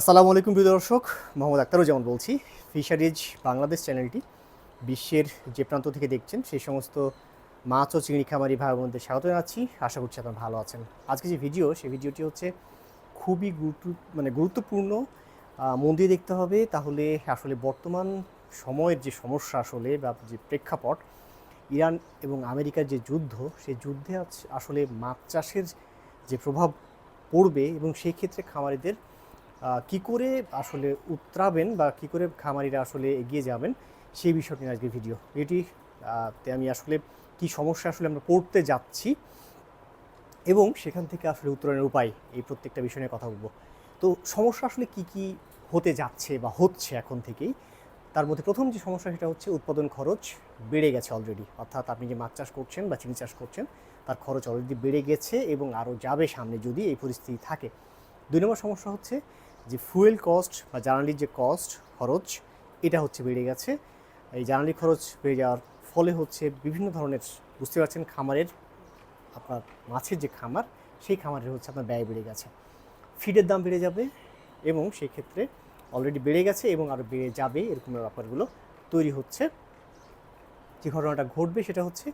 আসসালামু আলাইকুম প্রিয় দর্শক, মোহাম্মদ আক্তারুজ্জামান বলছি। ফিশারিজ বাংলাদেশ চ্যানেলটি বিশ্বের যে প্রান্ত থেকে দেখছেন সেই সমস্ত মাছ ও চিংড়ি খামারি ভাই বোনদের স্বাগত জানাচ্ছি। আশা করছি আপনারা ভালো আছেন। আজকে যে ভিডিও, সেই ভিডিওটি হচ্ছে খুবই গুরুত্বপূর্ণ। মন দিয়ে দেখতে হবে, তাহলে আসলে বর্তমান সময়ের যে সমস্যা আসলে বা যে প্রেক্ষাপট, ইরান এবং আমেরিকার যে যুদ্ধ, সেই যুদ্ধে আসলে মাছ চাষের যে প্রভাব পড়বে এবং সেই ক্ষেত্রে খামারিদের কি করে আসলে উতরাবেন বা কি করে খামারিরা আসলে এগিয়ে যাবেন, সেই বিষয়টি নিয়ে আজকের ভিডিও। তে আমি আসলে কি সমস্যা আসলে আমরা পড়তে যাচ্ছি এবং সেখান থেকে আসলে উত্তরণের উপায়, এই প্রত্যেকটা বিষয় নিয়ে কথা বলবো। তো সমস্যা আসলে কি হতে যাচ্ছে বা হচ্ছে এখন থেকেই। তার মধ্যে প্রথম যে সমস্যা, সেটা হচ্ছে উৎপাদন খরচ বেড়ে গেছে অলরেডি। অর্থাৎ আপনি যে মাছ চাষ করছেন বা চিংড়ি চাষ করছেন, তার খরচ অলরেডি বেড়ে গেছে এবং আরও যাবে সামনে যদি এই পরিস্থিতি থাকে। 2 নম্বর সমস্যা হচ্ছে যে ফুয়েল কস্ট বা জ্বালানির যে খরচ, এটা হচ্ছে বেড়ে গেছে। এই জ্বালানি খরচ বেড়ে যাওয়ার ফলে হচ্ছে বিভিন্ন ধরনের, বুঝতে পারছেন, খামারের, আপনার মাছের যে খামার, সেই খামারের হচ্ছে আপনার ব্যয় বেড়ে গেছে। ফিডের দাম বেড়ে যাবে এবং সেই ক্ষেত্রে অলরেডি বেড়ে গেছে এবং আরও বেড়ে যাবে, এরকম ব্যাপারগুলো তৈরি হচ্ছে। যে ঘটনাটা ঘটবে সেটা হচ্ছে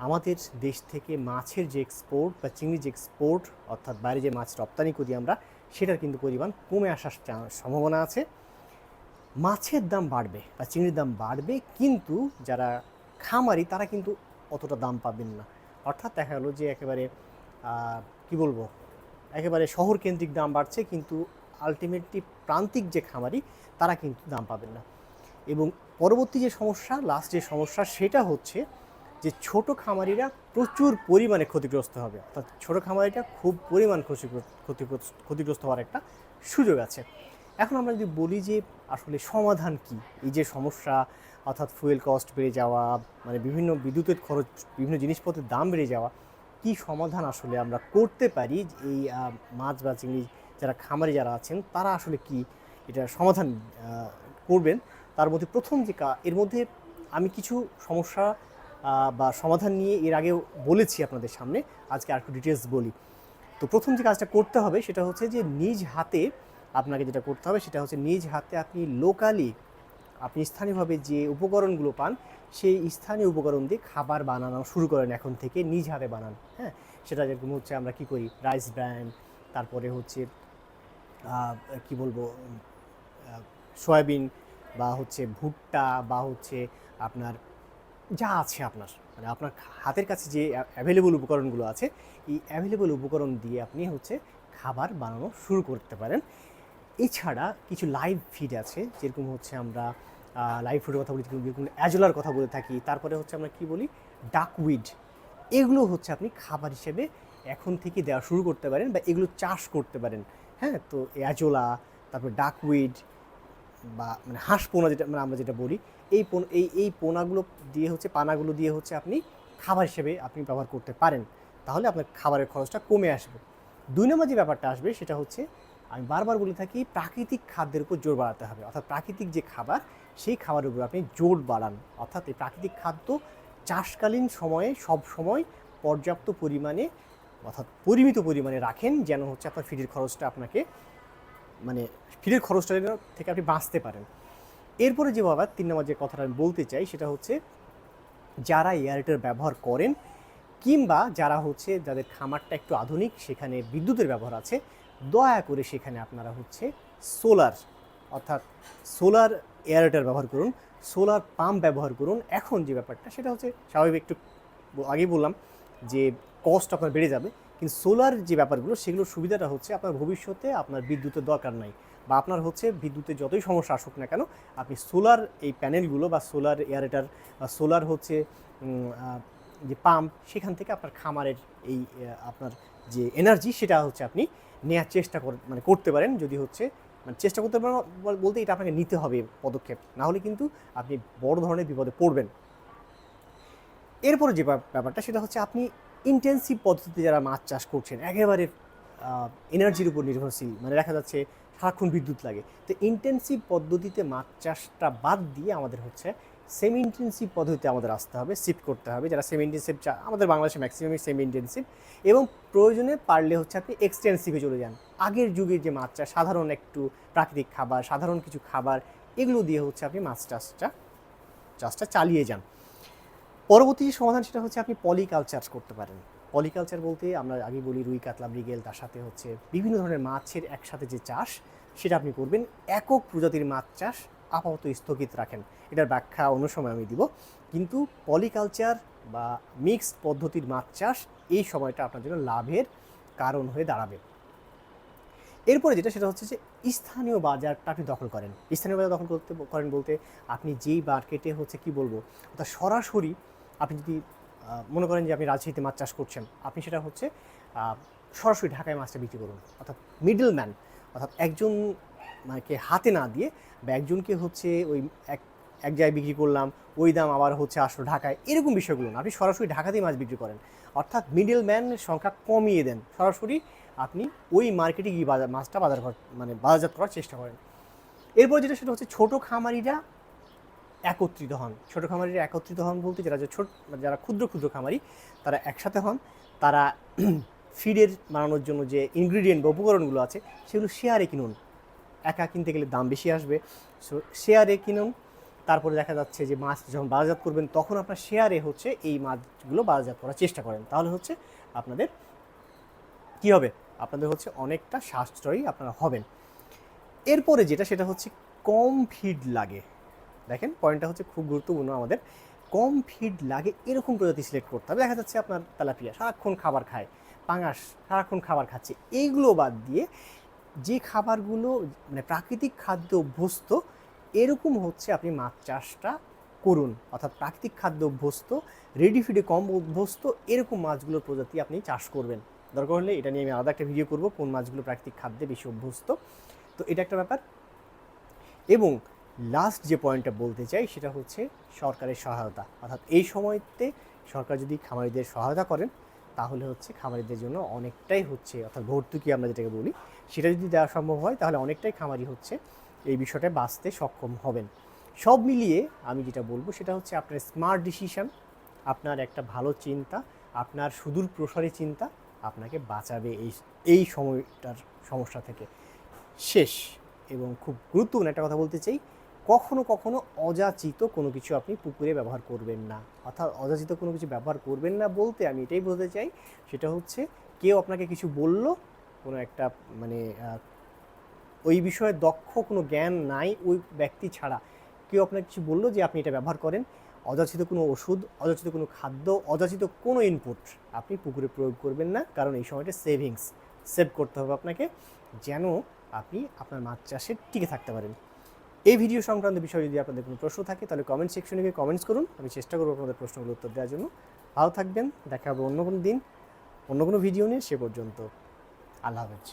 আমাদের দেশ থেকে মাছের যে এক্সপোর্ট বা চিংড়ি যে এক্সপোর্ট, অর্থাৎ বাইরে যে মাছ রপ্তানি করি আমরা, সেটার কিন্তু পরিমাণ কমে আসার সম্ভাবনা আছে। মাছের দাম বাড়বে বা চিংড়ির দাম বাড়বে, কিন্তু যারা খামারি তারা কিন্তু অতটা দাম পাবেন না। অর্থাৎ দেখা গেলো যে একেবারে কি বলবো, একেবারে শহর কেন্দ্রিক দাম বাড়ছে, কিন্তু আলটিমেটলি প্রান্তিক যে খামারি তারা কিন্তু দাম পাবেন না। এবং পরবর্তী যে সমস্যা, লাস্ট যে সমস্যা, সেটা হচ্ছে যে ছোট খামারিরা প্রচুর পরিমাণে ক্ষতিগ্রস্ত হবে। অর্থাৎ ছোটো খামারিটা খুব পরিমাণ ক্ষতিগ্রস্ত হওয়ার একটা সুযোগ আছে। এখন আমরা যদি বলি যে আসলে সমাধান কি, এই যে সমস্যা, অর্থাৎ ফুয়েল কস্ট বেড়ে যাওয়া, মানে বিভিন্ন বিদ্যুতের খরচ, বিভিন্ন জিনিসপত্রের দাম বেড়ে যাওয়া, কি সমাধান আসলে আমরা করতে পারি, এই মাছ বা চিংড়ি যারা খামারি যারা আছেন তারা আসলে কি এটা সমাধান করবেন। তার মধ্যে প্রথম যে এর মধ্যে আমি কিছু সমস্যা বা সমাধান নিয়ে এর আগেও বলেছি আপনাদের সামনে, আজকে আর একটু ডিটেলস বলি। তো প্রথম যে কাজটা করতে হবে সেটা হচ্ছে যে নিজ হাতে, আপনাকে যেটা করতে হবে সেটা হচ্ছে নিজ হাতে আপনি লোকালি, আপনি স্থানীয়ভাবে যে উপকরণগুলো পান, সেই স্থানীয় উপকরণ দিয়ে খাবার বানানো শুরু করেন। এখন থেকে নিজ হাতে বানান। হ্যাঁ, সেটা যেরকম হচ্ছে আমরা কি করি, রাইস ব্র্যান্ড, তারপরে হচ্ছে কি বলবো, সয়াবিন বা হচ্ছে ভুট্টা বা হচ্ছে আপনার যা আছে আপনার, মানে আপনার হাতের কাছে যে অ্যাভেলেবল উপকরণগুলো আছে, এই অ্যাভেলেবল উপকরণ দিয়ে আপনি হচ্ছে খাবার বানানো শুরু করতে পারেন। এছাড়া কিছু লাইভ ফিড আছে, যেরকম হচ্ছে আমরা লাইভ ফুডের কথা বলি, যেরকম অ্যাজোলার কথা বলে থাকি, তারপরে হচ্ছে আমরা কি বলি, ডাকউইড। এগুলো হচ্ছে আপনি খাবার হিসেবে এখন থেকে দেওয়া শুরু করতে পারেন বা এগুলো চাষ করতে পারেন। হ্যাঁ, তো অ্যাজোলা, তারপর ডাকউইড বা মানে হাঁস পোনা, যেটা মানে আমরা যেটা বলি, এই পোনাগুলো দিয়ে হচ্ছে, পানাগুলো দিয়ে হচ্ছে আপনি খাবার হিসেবে আপনি ব্যবহার করতে পারেন। তাহলে আপনার খাবারের খরচটা কমে আসবে। 2 নম্বর যে ব্যাপারটা আসবে সেটা হচ্ছে, আমি বারবার বলে থাকি, প্রাকৃতিক খাদ্যের উপর জোর বাড়াতে হবে। অর্থাৎ প্রাকৃতিক যে খাবার, সেই খাবারের উপর আপনি জোর বাড়ান। অর্থাৎ এই প্রাকৃতিক খাদ্য চাষকালীন সময়ে সব সময় পর্যাপ্ত পরিমাণে, অর্থাৎ পরিমিত পরিমাণে রাখেন, যেন হচ্ছে আপনার ফিডের খরচটা আপনাকে, মানে ফিডের খরচটা থেকে আপনি বাঁচতে পারেন। এরপরে যে বাবা 3 নম্বর যে কথাটা আমি বলতে চাই সেটা হচ্ছে, যারা এয়ারটেল ব্যবহার করেন কিংবা যারা হচ্ছে যাদের খামারটা একটু আধুনিক, সেখানে বিদ্যুতের ব্যবহার আছে, দয়া করে সেখানে আপনারা হচ্ছে সোলার, অর্থাৎ সোলার এয়ারটেল ব্যবহার করুন, সোলার পাম্প ব্যবহার করুন। এখন যে ব্যাপারটা সেটা হচ্ছে স্বাভাবিক, একটু আগেই বললাম যে কস্ট আপনার বেড়ে যাবে, কিন্তু সোলার যে ব্যাপারগুলো, সেগুলোর সুবিধাটা হচ্ছে আপনার ভবিষ্যতে আপনার বিদ্যুতের দরকার নাই, বা আপনার হচ্ছে বিদ্যুতের যতই সমস্যা আসুক না কেন, আপনি সোলার এই প্যানেলগুলো বা সোলার এয়ারেটার বা সোলার হচ্ছে যে পাম্প, সেখান থেকে আপনার খামারের এই আপনার যে এনার্জি, সেটা হচ্ছে আপনি নেওয়ার চেষ্টা করতে পারেন। যদি হচ্ছে মানে চেষ্টা করতে পারেন বলতে, এটা আপনাকে নিতে হবে পদক্ষেপ, না হলে কিন্তু আপনি বড় ধরনের বিপদে পড়বেন। এরপরে যে ব্যাপারটা সেটা হচ্ছে, আপনি ইন্টেন্সিভ পদ্ধতিতে যারা মাছ চাষ করছেন, একেবারে এনার্জির উপর নির্ভরশীল, মানে দেখা যাচ্ছে সারাক্ষণ বিদ্যুৎ লাগে, তো ইন্টেন্সিভ পদ্ধতিতে মাছ চাষটা বাদ দিয়ে আমাদের হচ্ছে সেমি ইন্টেন্সিভ পদ্ধতিতে আমাদের আসতে হবে, শিফট করতে হবে। যারা সেমি ইন্টেন্সিভ আমাদের বাংলাদেশে ম্যাক্সিমামই সেমি ইন্টেন্সিভ, এবং প্রয়োজনে পারলে হচ্ছে আপনি এক্সটেন্সিভে চলে যান। আগের যুগের যে মাছ চাষ, সাধারণ একটু প্রাকৃতিক খাবার, সাধারণ কিছু খাবার, এগুলো দিয়ে হচ্ছে আপনি মাছ চাষটা চালিয়ে যান। পরবর্তী যে সমাধান সেটা হচ্ছে আপনি পলিকালচার করতে পারেন। পলিকালচার বলতে আমরা আগে বলি রুই, কাতলা, মৃগেল, তার সাথে হচ্ছে বিভিন্ন ধরনের মাছের একসাথে যে চাষ সেটা আপনি করবেন। একক প্রজাতির মাছ চাষ আপাতত স্থগিত রাখেন, এটার ব্যাখ্যা অন্য সময় আমি দিব। কিন্তু পলিকালচার বা মিক্সড পদ্ধতির মাছ চাষ এই সময়টা আপনার জন্য লাভের কারণ হয়ে দাঁড়াবে। এরপরে যেটা সেটা হচ্ছে যে স্থানীয় বাজারটা আপনি দখল করেন। স্থানীয় বাজার দখল করেন বলতে আপনি যেই মার্কেটে হচ্ছে কি বলবো, অর্থাৎ সরাসরি আপনি যদি মনে করেন যে আপনি রাজশাহীতে মাছ চাষ করছেন, আপনি সেটা হচ্ছে সরাসরি ঢাকায় মাছটা বিক্রি করুন। অর্থাৎ মিডল ম্যান, অর্থাৎ একজন মানে হাতে না দিয়ে বা একজনকে হচ্ছে ওই এক জায়গায় বিক্রি করলাম, ওই দাম আবার হচ্ছে আসলো ঢাকায়, এরকম বিষয়গুলো না। আপনি সরাসরি ঢাকাতেই মাছ বিক্রি করেন, অর্থাৎ মিডল ম্যানের সংখ্যা কমিয়ে দেন। সরাসরি আপনি ওই মার্কেটে গিয়ে মাছটা বাজারজাত করার চেষ্টা করেন। এরপর যেটা সেটা হচ্ছে ছোটো খামারিরা একত্রিত হন। ছোটো খামারিরা একত্রিত হন বলতে যারা ক্ষুদ্র ক্ষুদ্র খামারি তারা একসাথে হন। তারা ফিডের বানানোর জন্য যে ইনগ্রিডিয়েন্ট বা উপকরণগুলো আছে সেগুলো শেয়ারে কিনুন। একা কিনতে গেলে দাম বেশি আসবে, সো শেয়ারে কিনুন। তারপরে দেখা যাচ্ছে যে মাছ যখন বাজারজাত করবেন তখন আপনার শেয়ারে হচ্ছে এই মাছগুলো বাজারজাত করার চেষ্টা করেন। তাহলে হচ্ছে আপনাদের কী হবে, আপনাদের হচ্ছে অনেকটা সাশ্রয়ী আপনারা হবেন। এরপরে যেটা সেটা হচ্ছে কম ফিড লাগে। দেখেন পয়েন্টটা হচ্ছে খুব গুরুত্বপূর্ণ আমাদের। কম ফিড লাগে এরকম প্রজাতি সিলেক্ট করতে হবে। দেখা যাচ্ছে আপনার তেলাপিয়া সারাক্ষণ খাবার খায়, পাঙাশ সারাক্ষণ খাবার খাচ্ছে, এইগুলো বাদ দিয়ে যে খাবারগুলো মানে প্রাকৃতিক খাদ্য অভ্যস্ত এরকম হচ্ছে আপনি মাছ চাষটা করুন। অর্থাৎ প্রাকৃতিক খাদ্য অভ্যস্ত, রেডি ফিডে কম অভ্যস্ত এরকম মাছগুলোর প্রজাতি আপনি চাষ করবেন। দরকার হলে এটা নিয়ে আমি আলাদা একটা ভিডিও করব, কোন মাছগুলো প্রাকৃতিক খাদ্যে বেশি অভ্যস্ত। তো এটা একটা ব্যাপার। এবং লাস্ট যে পয়েন্টটা বলতে চাই সেটা হচ্ছে সরকারের সহায়তা। অর্থাৎ এই সময়তে সরকার যদি খামারিদের সহায়তা করেন তাহলে হচ্ছে খামারিদের জন্য অনেকটাই হচ্ছে, অর্থাৎ ভর্তুকি আমরা যেটাকে বলি, সেটা যদি দেওয়া সম্ভব হয় তাহলে অনেকটাই খামারি হচ্ছে এই বিষয়টায় বাঁচতে সক্ষম হবেন। সব মিলিয়ে আমি যেটা বলবো সেটা হচ্ছে আপনার স্মার্ট ডিসিশন, আপনার একটা ভালো চিন্তা, আপনার সুদূর প্রসারী চিন্তা আপনাকে বাঁচাবে এই সময়টার সমস্যা থেকে। শেষ এবং খুব গুরুত্বপূর্ণ একটা কথা বলতে চাই, কখনো কখনো অযাচিত কোনো কিছু আপনি পুকুরে ব্যবহার করবেন না। অর্থাৎ অযাচিত কোনো কিছু ব্যবহার করবেন না বলতে আমি এটাই বলতে চাই, সেটা হচ্ছে কেউ আপনাকে কিছু বলল, কোনো একটা মানে ওই বিষয়ে দক্ষ কোনো জ্ঞান নাই ওই ব্যক্তি ছাড়া, কেউ আপনাকে কিছু বললো যে আপনি এটা ব্যবহার করেন, অযাচিত কোনো ওষুধ, অযাচিত কোনো খাদ্য, অযাচিত কোনো ইনপুট আপনি পুকুরে প্রয়োগ করবেন না। কারণ এই সময়টা সেভ করতে হবে আপনাকে, যেন আপনি আপনার মাছ চাষে টিকে থাকতে পারেন। এই ভিডিও সংক্রান্ত বিষয়ে যদি আপনাদের কোনো প্রশ্ন থাকে তাহলে কমেন্ট সেকশনে গিয়ে কমেন্টস করুন, আমি চেষ্টা করবো আপনাদের প্রশ্নগুলো উত্তর দেওয়ার জন্য। ভালো থাকবেন, দেখা হবে অন্য কোনো দিন অন্য কোনো ভিডিও নিয়ে। সে পর্যন্ত আল্লাহ হাফেজ।